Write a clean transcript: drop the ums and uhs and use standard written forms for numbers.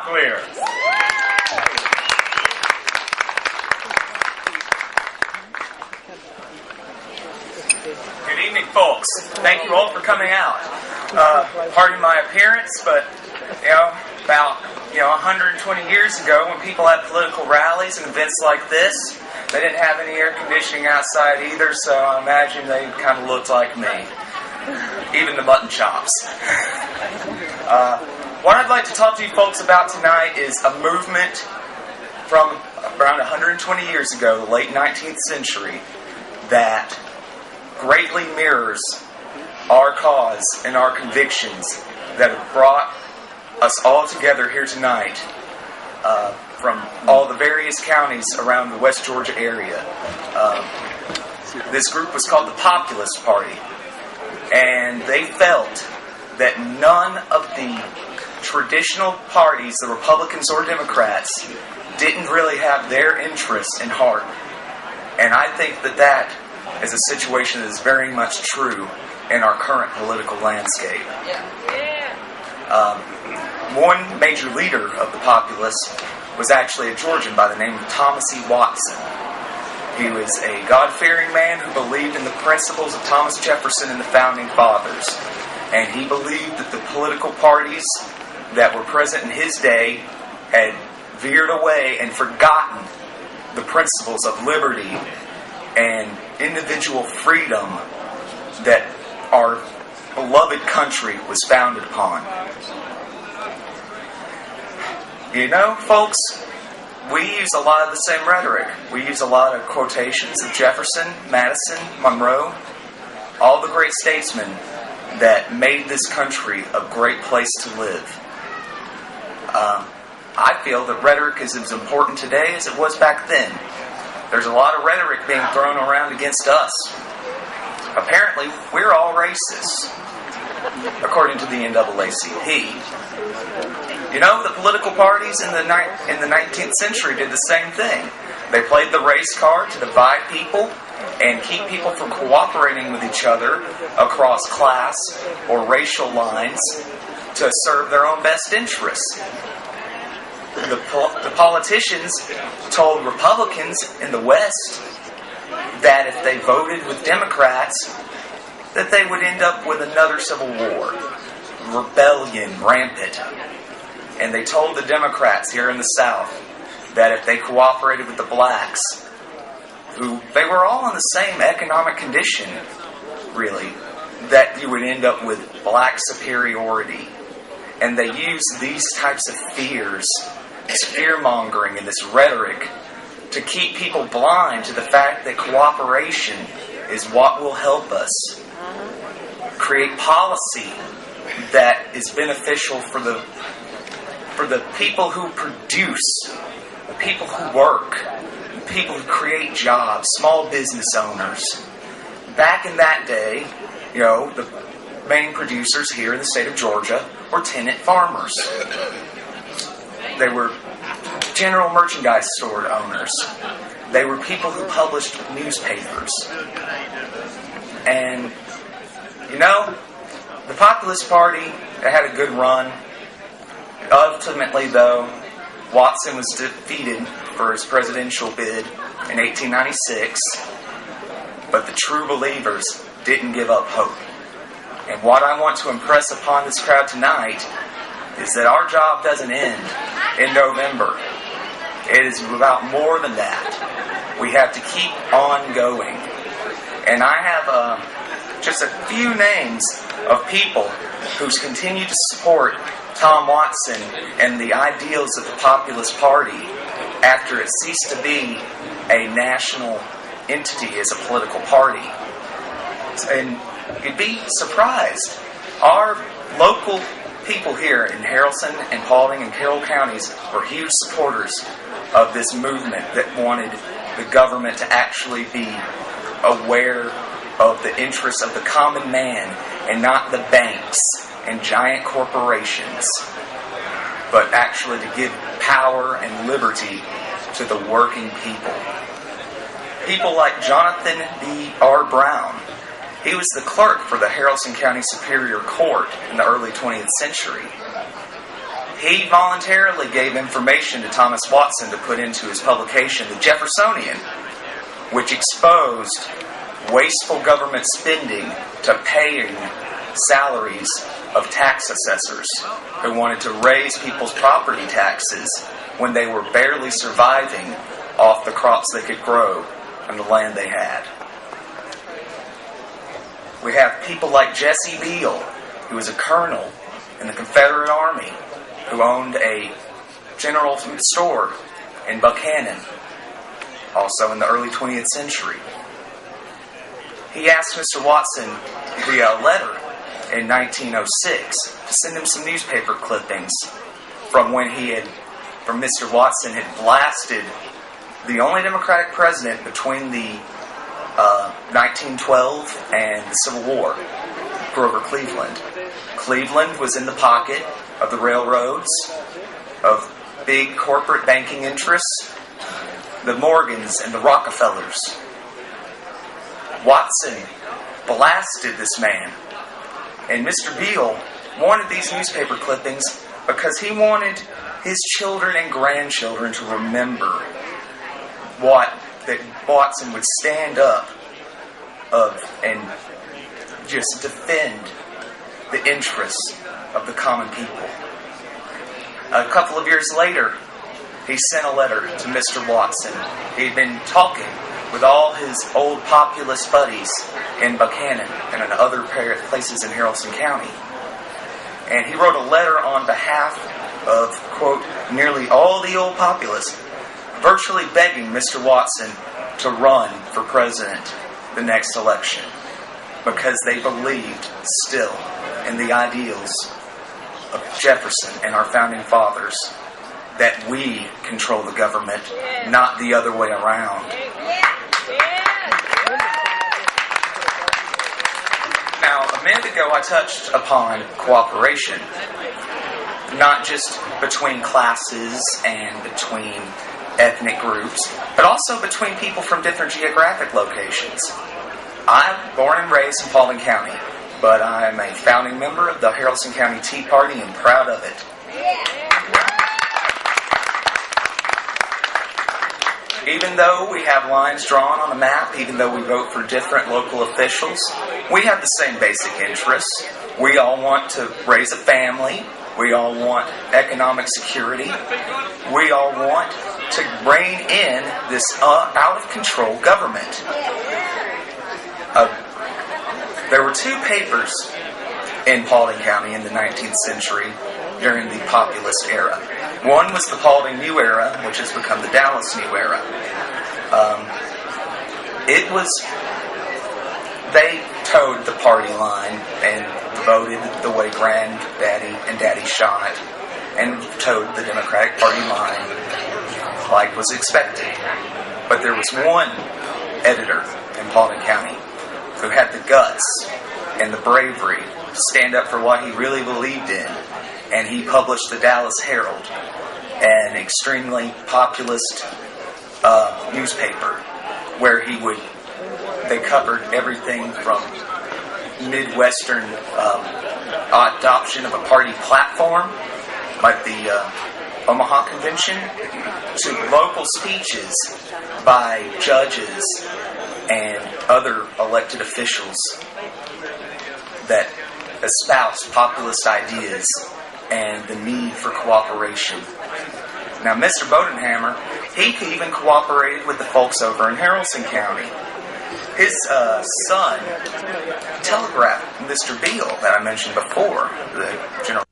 Locklear. Good evening, folks. Thank you all for coming out. Pardon my appearance, but about 120 years ago, when people had political rallies and events like this, they didn't have any air conditioning outside either, so I imagine they kind of looked like me. Even the mutton chops. What I'd like to talk to you folks about tonight is a movement from around 120 years ago, the late 19th century, that greatly mirrors our cause and our convictions that have brought us all together here tonight from all the various counties around the West Georgia area. This group was called the Populist Party, and they felt that none of the traditional parties, the Republicans or Democrats, didn't really have their interests in heart. And I think that is a situation that is very much true in our current political landscape. One major leader of the Populists was actually a Georgian by the name of Thomas E. Watson. He was a God-fearing man who believed in the principles of Thomas Jefferson and the Founding Fathers. And he believed that the political parties that were present in his day had veered away and forgotten the principles of liberty and individual freedom that our beloved country was founded upon. Folks, we use a lot of the same rhetoric. We use a lot of quotations of Jefferson, Madison, Monroe, all the great statesmen that made this country a great place to live. I feel that rhetoric is as important today as it was back then. There's a lot of rhetoric being thrown around against us. Apparently, we're all racists, according to the NAACP. The political parties in the 19th century did the same thing. They played the race card to divide people and keep people from cooperating with each other across class or racial lines to serve their own best interests. The politicians told Republicans in the West that if they voted with Democrats, that they would end up with another civil war, rebellion rampant. And they told the Democrats here in the South that if they cooperated with the blacks, who they were all in the same economic condition, really, that you would end up with black superiority. And they use these types of fears, this fear-mongering and this rhetoric, to keep people blind to the fact that cooperation is what will help us create policy that is beneficial for the people who produce, the people who work, the people who create jobs, small business owners. Back in that day, the main producers here in the state of Georgia were tenant farmers. They were general merchandise store owners. They were people who published newspapers. And, the Populist Party, they had a good run. Ultimately, though, Watson was defeated for his presidential bid in 1896. But the true believers didn't give up hope. And what I want to impress upon this crowd tonight is that our job doesn't end in November. It is about more than that. We have to keep on going. And I have just a few names of people who's continued to support Tom Watson and the ideals of the Populist Party after it ceased to be a national entity as a political party. And you'd be surprised. Our local people here in Haralson and Paulding and Carroll counties were huge supporters of this movement that wanted the government to actually be aware of the interests of the common man and not the banks and giant corporations, but actually to give power and liberty to the working people. People like Jonathan B. R. Brown. He was the clerk for the Haralson County Superior Court in the early 20th century. He voluntarily gave information to Thomas Watson to put into his publication, The Jeffersonian, which exposed wasteful government spending to paying salaries of tax assessors who wanted to raise people's property taxes when they were barely surviving off the crops they could grow and the land they had. We have people like Jesse Beale, who was a colonel in the Confederate Army, who owned a general store in Buchanan, also in the early 20th century. He asked Mr. Watson via letter in 1906 to send him some newspaper clippings from Mr. Watson had blasted the only Democratic president between the 1912 and the Civil War, Grover Cleveland. Cleveland was in the pocket of the railroads, of big corporate banking interests, the Morgans and the Rockefellers. Watson blasted this man. And Mr. Beale wanted these newspaper clippings because he wanted his children and grandchildren to remember that Watson would stand up and just defend the interests of the common people. A couple of years later, he sent a letter to Mr. Watson. He'd been talking with all his old populist buddies in Buchanan and in other places in Haralson County. And he wrote a letter on behalf of, quote, nearly all the old populists, virtually begging Mr. Watson to run for president the next election because they believed still in the ideals of Jefferson and our founding fathers, that we control the government, not the other way around. Now, a minute ago I touched upon cooperation, not just between classes and between ethnic groups, but also between people from different geographic locations. I'm born and raised in Paulding County, but I'm a founding member of the Haralson County Tea Party and proud of it. Even though we have lines drawn on a map, even though we vote for different local officials, we have the same basic interests. We all want to raise a family. We all want economic security. We all want to rein in this out-of-control government. There were two papers in Paulding County in the 19th century during the populist era. One was the Paulding New Era, which has become the Dallas New Era. They towed the party line and voted the way Granddaddy and Daddy shot, and towed the Democratic Party line like was expected. But there was one editor in Paulding County who had the guts and the bravery to stand up for what he really believed in, and he published the Dallas Herald, an extremely populist newspaper, where they covered everything from Midwestern adoption of a party platform, like the Omaha Convention, to local speeches by judges and other elected officials that espoused populist ideas and the need for cooperation. Now, Mr. Bodenhammer, he even cooperated with the folks over in Haralson County. His son telegraphed Mr. Beale, that I mentioned before, the general